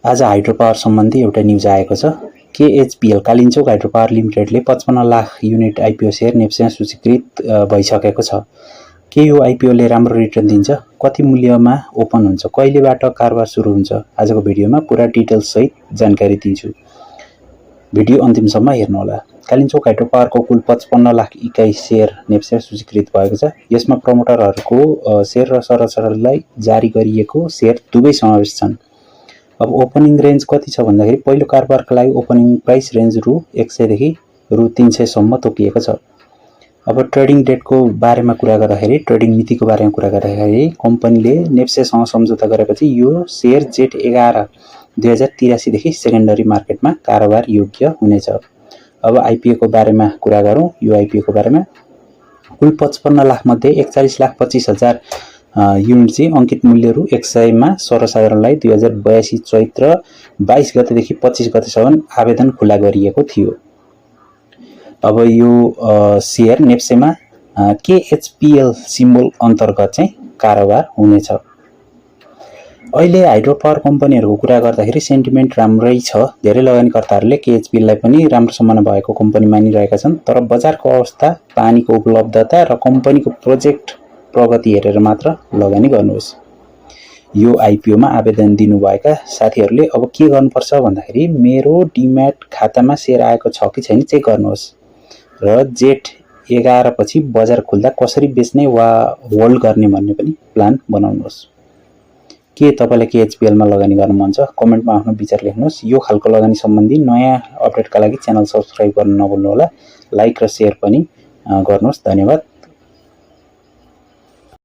आज hydro power सम्बन्धी एउटा न्युज आएको छ। केएचपीएल कालिन्चोक हाइड्रो पावर लिमिटेडले 55 लाख युनिट आइपिओ सेयर नेप्सेमा सूचीकृत भइसकेको छ। के यो आइपिओले राम्रो रिटर्न दिन्छ? कति मूल्यमा ओपन हुन्छ? कहिलेबाट कारोबार सुरु हुन्छ? आजको भिडियोमा पुरा डिटेल्स सहित जानकारी दिन्छु। भिडियो अन्तिमसम्म हेर्नुहोला। कालिन्चोक हाइड्रो पावरको कुल 55 लाख इकाइ सेयर नेप्सेमा सूचीकृत भएको छ। यसमा प्रमोटरहरूको सेयर र सरसरलाई जारी गरिएको सेयर दुवै समावेश छन्। अब ओपनिङ रेन्ज कति छ भन्दाखेरि पहिलो कारोबारका लागि ओपनिङ प्राइस रेन्ज रु 100 देखि रु 300 सम्म तोकिएको छ। अब ट्रेडिङ डेटको बारेमा कुरा गर्दाखेरि, ट्रेडिङ मितिको बारेमा कुरा गर्दाखेरि कम्पनीले नेप्सेसँग सम्झौता गरेपछि यो सेयर जेठ 11 2083 देखि सेकेन्डरी मार्केटमा कारोबार योग्य हुनेछ। अब आइपिओ को बारेमा कुरा गरौँ। यो आइपिओ को बारेमा कुल 55 लाख मध्ये 41,25,000 युनिट चाहिँ अंकित मूल्य रु 100 मा सर्वसाधारणलाई 2082 चैत्र 22 गतेदेखि 25 गतेसम्म आवेदन खुला गरिएको थियो। अब यो सेयर नेप्सेमा केएचपीएल सिम्बल अन्तर्गत चाहिँ कारोबार हुनेछ। अहिले हाइड्रो पावर कम्पनीहरूको कुरा गर्दाखेरि सेन्टिमेन्ट राम्रै छ। धेरै लगानीकर्ताहरूले केएचपीएललाई पनि राम्रो सम्मान भएको कम्पनी मानिरहेका छन्। तर बजारको अवस्था, पानीको उपलब्धता र कम्पनीको प्रोजेक्ट प्रगति हेरेर मात्र लगानी गर्नुहोस्। यो आइपिओमा आवेदन दिनुभएका साथीहरूले अब के गर्नुपर्छ भन्दाखेरि मेरो डिम्याट खातामा सेयर आएको छ कि छैन चेक गर्नुहोस् र जेठ 11 पछि बजार खुल्दा कसरी बेच्ने वा होल्ड गर्ने भन्ने पनि प्लान बनाउनुहोस्। के तपाईलाई केएचपीएलमा लगानी गर्न मन छ? कमेन्टमा आफ्नो विचार लेख्नुहोस्। यो खालको लगानी सम्बन्धी नयाँ अपडेटका लागि च्यानल सब्स्क्राइब गर्न नभुल्नुहोला। लाइक र शेयर पनि गर्नुहोस्। धन्यवाद।